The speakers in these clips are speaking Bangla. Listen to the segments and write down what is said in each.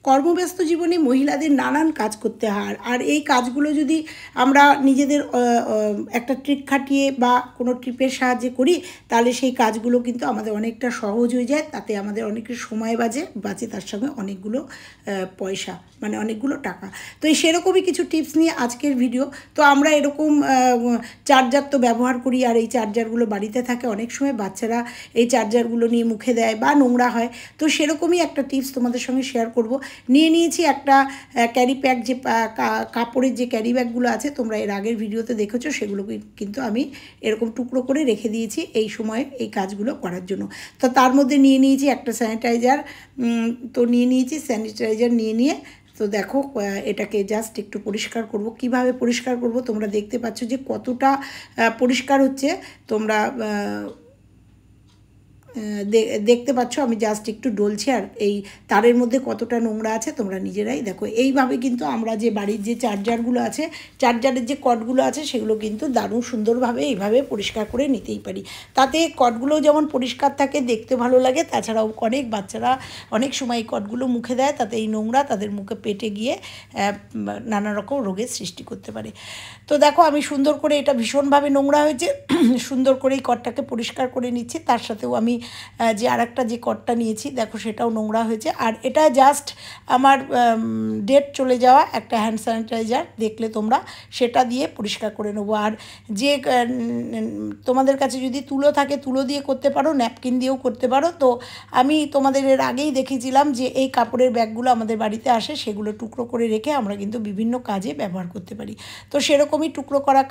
কর্মব্যস্ত জীবনে মহিলাদের নানান কাজ করতে হয়, আর এই কাজগুলো যদি আমরা নিজেদের একটা ট্রিক খাটিয়ে বা কোনো ট্রিপের সাহায্যে করি, তাহলে সেই কাজগুলো কিন্তু আমাদের অনেকটা সহজ হয়ে যায়, তাতে আমাদের অনেকটা সময় বাঁচে, তার সঙ্গে অনেকগুলো পয়সা, মানে অনেকগুলো টাকা। তো এই সেরকমই কিছু টিপস নিয়ে আজকের ভিডিও। তো আমরা এরকম চার্জার তো ব্যবহার করি, আর এই চার্জারগুলো বাড়িতে থাকে, অনেক সময় বাচ্চারা এই চার্জারগুলো নিয়ে মুখে দেয় বা নোংরা হয়। তো সেরকমই একটা টিপস তোমাদের সঙ্গে শেয়ার করব। নিয়েছি একটা ক্যারি প্যাক, যে কাপড়ের যে ক্যারি ব্যাগগুলো আছে, তোমরা এর আগের ভিডিওতে দেখেছো, সেগুলো কিন্তু আমি এরকম টুকরো করে রেখে দিয়েছি এই সময় এই কাজগুলো করার জন্য। তো তার মধ্যে নিয়েছি একটা স্যানিটাইজার। তো নিয়েছি স্যানিটাইজার, নিয়ে তো দেখো এটাকে জাস্ট একটু পরিষ্কার করব। কিভাবে পরিষ্কার করব তোমরা দেখতে পাচ্ছ যে কতটা পরিষ্কার হচ্ছে। তোমরা দেখতে পাচ্ছ আমি জাস্ট একটু ডলছি, আর এই তারের মধ্যে কতটা নোংরা আছে তোমরা নিজেরাই দেখো। এইভাবে কিন্তু আমরা যে বাড়ির যে চার্জারগুলো আছে, চার্জারের যে কর্ডগুলো আছে, সেগুলো কিন্তু দারুণ সুন্দরভাবে এইভাবে পরিষ্কার করে নিতেই পারি। তাতে কর্ডগুলো যেমন পরিষ্কার থাকে, দেখতে ভালো লাগে, তাছাড়াও অনেক বাচ্চারা অনেক সময় এই কর্ডগুলো মুখে দেয়, তাতে এই নোংরা তাদের মুখে পেটে গিয়ে নানা রকম রোগের সৃষ্টি করতে পারে। তো দেখো আমি সুন্দর করে, এটা ভীষণভাবে নোংরা হয়েছে, সুন্দর করে এই কর্ডটাকে পরিষ্কার করে নিচ্ছি। তার সাথেও আমি যে আরেকটা যে কর্ডটা নিয়েছি, দেখো সেটাও নোংরা হয়েছে। আর এটা জাস্ট আমার ডেট চলে যাওয়া একটা হ্যান্ড স্যানিটাইজার, দেখলে তোমরা সেটা দিয়ে পরিষ্কার করে নেবো। আর যে তোমাদের কাছে যদি তুলো থাকে, তুলো দিয়ে করতে পারো, ন্যাপকিন দিয়েও করতে পারো। তো আমি তোমাদের এর আগেই দেখিয়েছিলাম যে এই কাপড়ের ব্যাগগুলো আমাদের বাড়িতে আসে, সেগুলো টুকরো করে রেখে আমরা কিন্তু বিভিন্ন কাজে ব্যবহার করতে পারি। তো সেরকমই টুকরো করা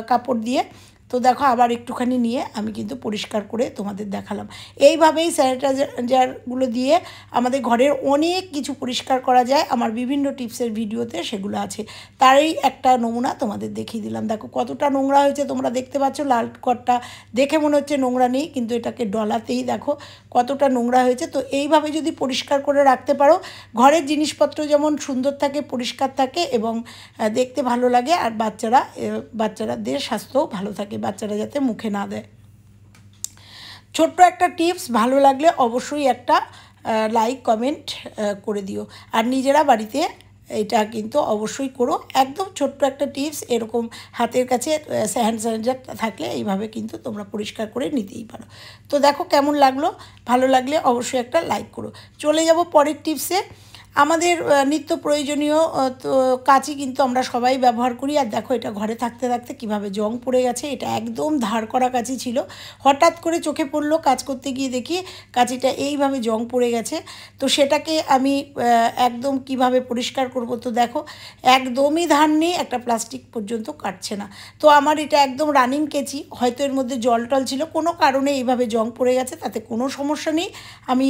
কাপড় দিয়ে, তো দেখো আবার একটুখানি নিয়ে আমি কিন্তু পরিষ্কার করে তোমাদের দেখালাম। এইভাবেই স্যানিটাইজারগুলো দিয়ে আমাদের ঘরের অনেক কিছু পরিষ্কার করা যায়। আমার বিভিন্ন টিপসের ভিডিওতে সেগুলো আছে, তারই একটা নমুনা তোমাদের দেখিয়ে দিলাম। দেখো কতটা নোংরা হয়েছে তোমরা দেখতে পাচ্ছ। লাল কটটা দেখে মনে হচ্ছে নোংরা নেই, কিন্তু এটাকে ডলাতেই দেখো কতটা নোংরা হয়েছে। তো এইভাবে যদি পরিষ্কার করে রাখতে পারো, ঘরের জিনিসপত্র যেমন সুন্দর থাকে, পরিষ্কার থাকে এবং দেখতে ভালো লাগে, আর বাচ্চারাদের স্বাস্থ্যও ভালো থাকে, বাচ্চারা যাতে মুখে না দেয়। ছোট্ট একটা টিপস, ভালো লাগলে অবশ্যই একটা লাইক কমেন্ট করে দিও, আর নিজেরা বাড়িতে এটা কিন্তু অবশ্যই করো। একদম ছোট্ট একটা টিপস, এরকম হাতের কাছে হ্যান্ড স্যানিটাইজার থাকলে এইভাবে কিন্তু তোমরা পরিষ্কার করে নিতেই পারো। তো দেখো কেমন লাগলো, ভালো লাগলে অবশ্যই একটা লাইক করো। চলে যাব পরের টিপসে। আমাদের নিত্য প্রয়োজনীয় তো কাঁচি কিন্তু আমরা সবাই ব্যবহার করি। আর দেখো এটা ঘরে থাকতে থাকতে কীভাবে জং পড়ে গেছে। এটা একদম ধার করা কাঁচি ছিল, হঠাৎ করে চোখে পড়লো, কাজ করতে গিয়ে দেখি কাঁচিটা এইভাবে জং পড়ে গেছে। তো সেটাকে আমি একদম কিভাবে পরিষ্কার করব, তো দেখো একদমই ধার নেই, একটা প্লাস্টিক পর্যন্ত কাটছে না। তো আমার এটা একদম রানিং কেচি, হয়তো এর মধ্যে জল টল ছিল, কোনো কারণে এইভাবে জং পড়ে গেছে, তাতে কোনো সমস্যা নেই। আমি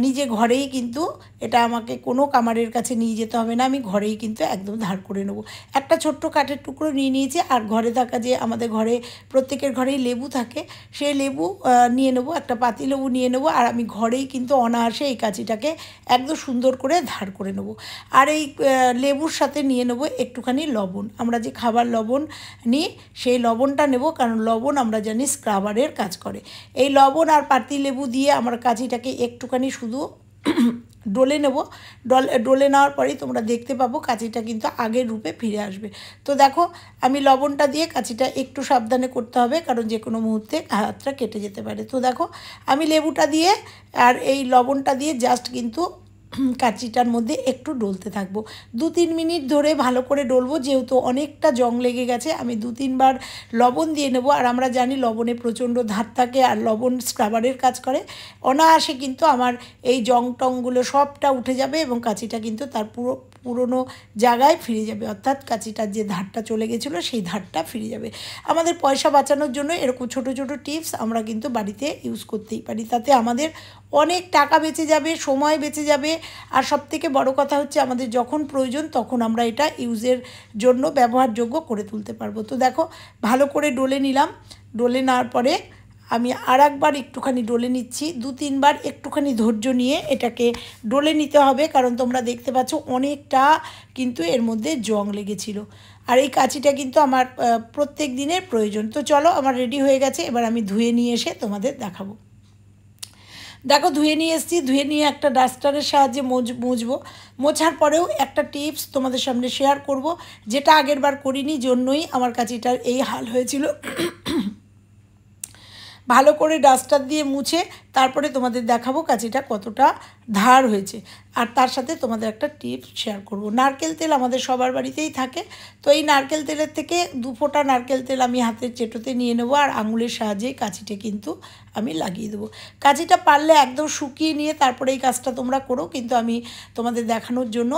নিজে ঘরেই কিন্তু এটা, আমাকে কোনো কামারের কাছে নিয়ে যেতে হবে না, আমি ঘরেই কিন্তু একদম ধার করে নেব। একটা ছোট্ট কাঠের টুকরো নিয়েছি, আর ঘরে থাকা যে আমাদের ঘরে প্রত্যেকের ঘরেই লেবু থাকে, সেই লেবু নিয়ে নেবো, একটা পাতি লেবু নিয়ে নেবো, আর আমি ঘরেই কিন্তু অনায়াসে এই কাঁচিটাকে একদম সুন্দর করে ধার করে নেব। আর এই লেবুর সাথে নিয়ে নেব একটুখানি লবণ, আমরা যে খাবার লবণ নিই সেই লবণটা নেব, কারণ লবণ আমরা জানি স্ক্রাবারের কাজ করে। এই লবণ আর পাতি লেবু দিয়ে আমার কাঁচিটাকে একটুখানি শুধু ডলে নেব। ডলে নেওয়ার পরেই তোমরা দেখতে পাবো কাঁচিটা কিন্তু আগের রূপে ফিরে আসবে। তো দেখো আমি লবণটা দিয়ে কাঁচিটা একটু সাবধানে করতে হবে, কারণ যে কোনো মুহূর্তে হাতটা কেটে যেতে পারে। তো দেখো আমি লেবুটা দিয়ে আর এই লবণটা দিয়ে জাস্ট কিন্তু কাঁচিটার মধ্যে একটু ডলতে থাকবো, 2-3 মিনিট ধরে ভালো করে ডলবো। যেহেতু অনেকটা জং লেগে গেছে, আমি 2-3 বার লবণ দিয়ে নেব। আর আমরা জানি লবণে প্রচণ্ড ধার থাকে, আর লবণ স্ক্রাবারের কাজ করে। অনায়াসে কিন্তু আমার এই জং টংগুলো সবটা উঠে যাবে, এবং কাঁচিটা কিন্তু তার পুরনো জায়গায় ফিরে যাবে, অর্থাৎ কাঁচিটার যে ধারটা চলে গেছিলো সেই ধারটা ফিরে যাবে। আমাদের পয়সা বাঁচানোর জন্য এরকম ছোট ছোট টিপস আমরা কিন্তু বাড়িতে ইউজ করতেই পারি, তাতে আমাদের অনেক টাকা বেঁচে যাবে, সময় বেঁচে যাবে। আর সবথেকে বড় কথা হচ্ছে আমাদের যখন প্রয়োজন তখন আমরা এটা ইউজের জন্য ব্যবহারযোগ্য করে তুলতে পারবো। তো দেখো ভালো করে ডলে নিলাম, ডলে নেওয়ার পরে আমি আর একবার একটুখানি ডলে নিচ্ছি, 2-3 বার একটুখানি ধৈর্য নিয়ে এটাকে ডলে নিতে হবে, কারণ তোমরা দেখতে পাচ্ছ অনেকটা কিন্তু এর মধ্যে জং লেগেছিল। আর এই কাঁচিটা কিন্তু আমার প্রত্যেক দিনের প্রয়োজন। তো চলো আমার রেডি হয়ে গেছে, এবার আমি ধুয়ে নিয়ে এসে তোমাদের দেখাবো। দেখো ধুয়ে নিয়ে এসেছি, ধুয়ে নিয়ে একটা ডাস্টারের সাহায্যে মুছবো। মোছার পরেও একটা টিপস তোমাদের সামনে শেয়ার করব, যেটা আগের বার করিনি, জন্যই আমার কাছিটার এই হাল হয়েছিল। ভালো করে ডাস্টার দিয়ে মুছে তারপরে তোমাদের দেখাবো কাছিটা কতটা ধার হয়েছে। আর তার সাথে তোমাদের একটা টিপস শেয়ার করব। নারকেল তেল আমাদের সবার বাড়িতেই থাকে, তো এই নারকেল তেলের থেকে 2 ফোঁটা নারকেল তেল আমি হাতের চেটোতে নিয়ে নেবো, আর আঙুলের সাহায্যেই কাছিটা কিন্তু আমি লাগিয়ে দেবো। কাছিটা পারলে একদম শুকিয়ে নিয়ে তারপরে এই কাজটা তোমরা করো, কিন্তু আমি তোমাদের দেখানোর জন্য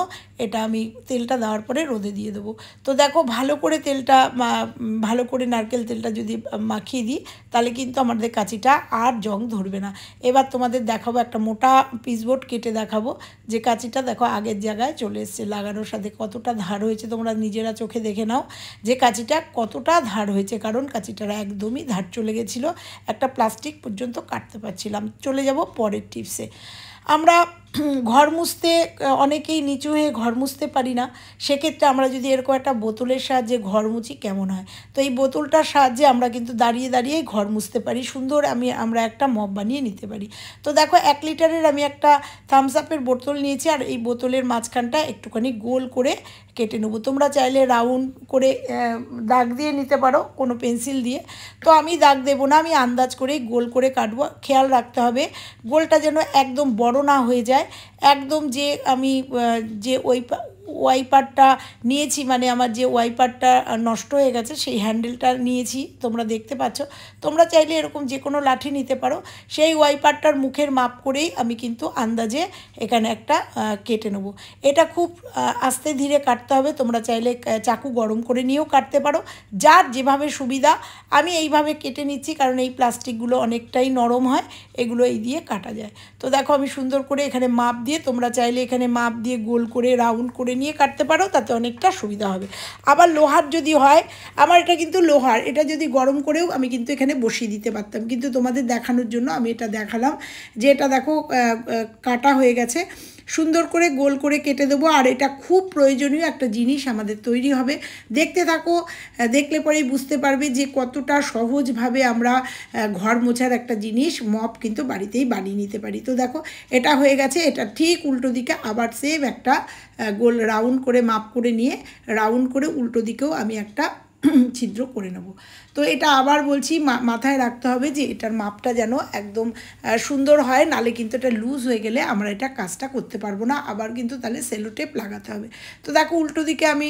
এটা আমি তেলটা দেওয়ার পরে রোদে দিয়ে দেবো। তো দেখো ভালো করে তেলটা ভালো করে নারকেল তেলটা যদি মাখিয়ে দিই তাহলে কিন্তু আমাদের কাছিটা আর জং ধরবে না। এবার তোমাদের দেখাবো একটা মোটা পিসবোর্ড কেটে দেখাবো যে কাছিটা দেখো আগের জায়গায় চলে এসছে, লাগানোর সাথে কতটা ধার হয়েছে তোমরা নিজেরা চোখে দেখে নাও যে কাছিটা কতটা ধার হয়েছে, কারণ কাছিটার একদমই ধার চলে গেছিলো, একটা প্লাস্টিক পর্যন্ত কাটতে পারছিলাম। চলে যাব পরের টিপসে। আমরা ঘর মুছতে অনেকেই নিচু হয়ে ঘর মুছতে পারি না, সেক্ষেত্রে আমরা যদি এরকম একটা বোতলের সাহায্যে ঘর মুছি কেমন হয়। তো এই বোতলটার সাহায্যে আমরা কিন্তু দাঁড়িয়ে দাঁড়িয়েই ঘর মুছতে পারি, সুন্দর আমরা একটা মপ বানিয়ে নিতে পারি। তো দেখো 1 লিটারের আমি একটা থামস আপের বোতল নিয়েছি, আর এই বোতলের মাঝখানটা একটুখানি গোল করে কেটে নেবো। তোমরা চাইলে রাউন্ড করে দাগ দিয়ে নিতে পারো কোনো পেন্সিল দিয়ে, তো আমি দাগ দেবো না, আমি আন্দাজ করেই গোল করে কাটবো। খেয়াল রাখতে হবে গোলটা যেন একদম বড় না হয়ে যায়, একদম যে আমি যে ওয়াইপারটা নিয়েছি, মানে আমার যে ওয়াইপারটা নষ্ট হয়ে গেছে সেই হ্যান্ডেলটা নিয়েছি, তোমরা দেখতে পাচ্ছ। তোমরা চাইলে এরকম যে কোনো লাঠি নিতে পারো, সেই ওয়াইপারটার মুখের মাপ করেই আমি কিন্তু আন্দাজে এখানে একটা কেটে নেব। এটা খুব আস্তে ধীরে কাটতে হবে, তোমরা চাইলে চাকু গরম করে নিয়েও কাটতে পারো, যার যেভাবে সুবিধা। আমি এইভাবে কেটে নিচ্ছি কারণ এই প্লাস্টিকগুলো অনেকটাই নরম হয়, এগুলো এই দিয়ে কাটা যায়। তো দেখো আমি সুন্দর করে এখানে মাপ দিয়ে, তোমরা চাইলে এখানে মাপ দিয়ে গোল করে রাউন্ড করে নিয়ে কাটতে পারো, তাতে অনেকটা সুবিধা হবে। আবার লোহার যদি হয়, আমার এটা কিন্তু লোহার, এটা যদি গরম করেও আমি কিন্তু এখানে বসিয়ে দিতে পারতাম, কিন্তু তোমাদের দেখানোর জন্য আমি এটা দেখালাম যে এটা দেখো কাটা হয়ে গেছে। সুন্দর করে গোল করে কেটে দেবো, আর এটা খুব প্রয়োজনীয় একটা জিনিস আমাদের তৈরি হবে। দেখতে থাকো, দেখলে পরেই বুঝতে পারবে যে কতটা সহজভাবে আমরা ঘর মোছার একটা জিনিস মপ কিন্তু বাড়িতেই বানিয়ে নিতে পারি। তো দেখো এটা হয়ে গেছে, এটা ঠিক উল্টো দিকে আবার সেম একটা গোল রাউন্ড করে মাপ করে নিয়ে রাউন্ড করে উল্টো দিকেও আমি একটা ছিদ্র করে নেব। তো এটা আবার বলছি মাথায় রাখতে হবে যে এটার মাপটা যেন একদম সুন্দর হয়, নালে কিন্তু এটা লুজ হয়ে গেলে আমরা এটা কাজটা করতে পারবো না, আবার কিন্তু তাহলে সেলো টেপ লাগাতে হবে। তো দেখো উল্টো দিকে আমি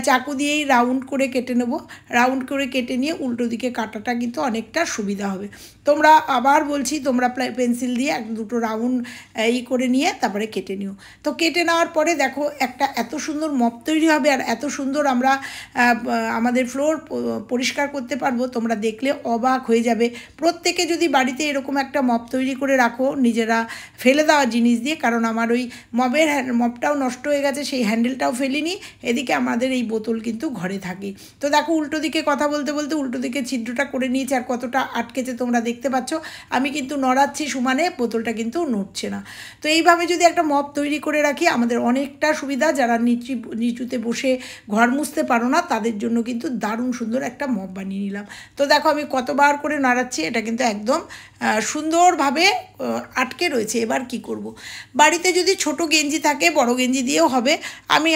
চাকু দিয়েই রাউন্ড করে কেটে নেব, রাউন্ড করে কেটে নিয়ে উল্টো দিকে কাটাটা কিন্তু অনেকটা সুবিধা হবে। তোমরা আবার বলছি তোমরা পেন্সিল দিয়ে 2টো রাউন্ড করে নিয়ে তারপরে কেটে নিও। তো কেটে নেওয়ার পরে দেখো একটা এত সুন্দর মপ তৈরি হবে, আর এত সুন্দর আমরা আমাদের ফ্লোর পরিষ্কার করতে পারবো, তোমরা দেখলে অবাক হয়ে যাবে। প্রত্যেকে যদি বাড়িতে এরকম একটা মপ তৈরি করে রাখো নিজেরা ফেলে দেওয়া জিনিস দিয়ে, কারণ আমার ওই মপটাও নষ্ট হয়ে গেছে, সেই হ্যান্ডেলটাও ফেলিনি, এদিকে আমাদের এই বোতল কিন্তু ঘরে থাকে। তো দেখো উল্টো দিকে কথা বলতে বলতে উল্টো দিকে ছিদ্রটা করে নিয়েছি, আর কতটা আটকেছে তোমরা দেখতে পাচ্ছ। আমি কিন্তু নড়াচ্ছি সমানে, বোতলটা কিন্তু নড়ছে না। তো এইভাবে যদি একটা মপ তৈরি করে রাখি আমাদের অনেকটা সুবিধা। যারা নিচুতে বসে ঘর মুছতে পারো না তাদের জন্য কিন্তু দারুণ সুন্দর একটা মপ বানিয়ে নিলাম। তো দেখো আমি কতবার করে নাড়াচ্ছি, এটা কিন্তু একদম সুন্দরভাবে আটকে রয়েছে। এবার কি করব, বাড়িতে যদি ছোট গেঞ্জি থাকে, বড় গেঞ্জি দিয়েও হবে। আমি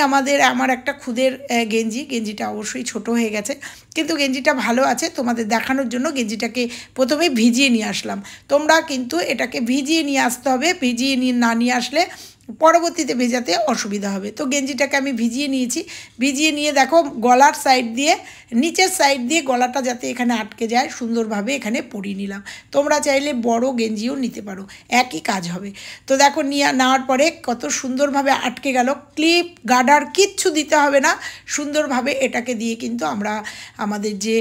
আমার একটা খুদের গেঞ্জিটা অবশ্যই ছোট হয়ে গেছে, কিন্তু গেঞ্জিটা ভালো আছে। তোমাদের দেখানোর জন্য গেঞ্জিটাকে প্রথমে ভিজিয়ে নিয়ে আসলাম। তোমরা কিন্তু এটাকে ভিজিয়ে নিয়ে আসতে হবে, ভিজিয়ে না নিয়ে আসলে পরবর্তীতে ভেজাতে অসুবিধা হবে। তো গেঞ্জিটাকে আমি ভিজিয়ে নিয়েছি, ভিজিয়ে নিয়ে দেখো গলার সাইড দিয়ে, নিচের সাইড দিয়ে গলাটা যাতে এখানে আটকে যায় সুন্দরভাবে এখানে পরিয়ে নিলাম। তোমরা চাইলে বড় গেঞ্জিও নিতে পারো, একই কাজ হবে। তো দেখো নেওয়ার পরে কত সুন্দরভাবে আটকে গেল, ক্লিপ গার্ডার কিচ্ছু দিতে হবে না, সুন্দরভাবে এটাকে দিয়ে কিন্তু আমরা আমাদের যে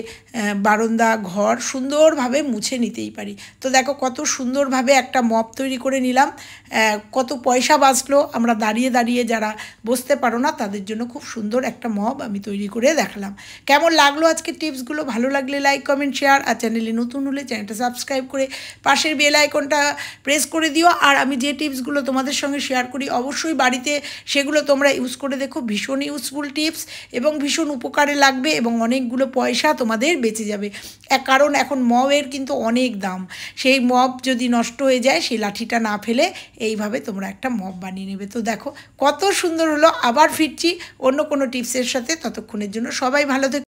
বারান্দা ঘর সুন্দরভাবে মুছে নিতেই পারি। তো দেখো কত সুন্দরভাবে একটা মপ তৈরি করে নিলাম, কত পয়সা বাঁচলো আসলো, আমরা দাঁড়িয়ে দাঁড়িয়ে যারা বসতে পারো না তাদের জন্য খুব সুন্দর একটা মব আমি তৈরি করে দেখালাম। কেমন লাগলো আজকের টিপসগুলো? ভালো লাগলে লাইক, কমেন্ট, শেয়ার, আর চ্যানেলে নতুন হলে চ্যানেলটা সাবস্ক্রাইব করে পাশের বেল আইকনটা প্রেস করে দিও। আর আমি যে টিপসগুলো তোমাদের সঙ্গে শেয়ার করি অবশ্যই বাড়িতে সেগুলো তোমরা ইউজ করে দেখো। ভীষণ ইউজফুল টিপস এবং ভীষণ উপকারে লাগবে এবং অনেকগুলো পয়সা তোমাদের বেঁচে যাবে। কারণ এখন মবের কিন্তু অনেক দাম। সেই মব যদি নষ্ট হয়ে যায় সেই লাঠিটা না ফেলে এইভাবে তোমরা একটা মব বানিয়ে নেবে। তো দেখো কত সুন্দর হলো। আবার ফিরছি অন্য কোনো টিপসের সাথে, ততক্ষণের জন্য সবাই ভালো থেকো।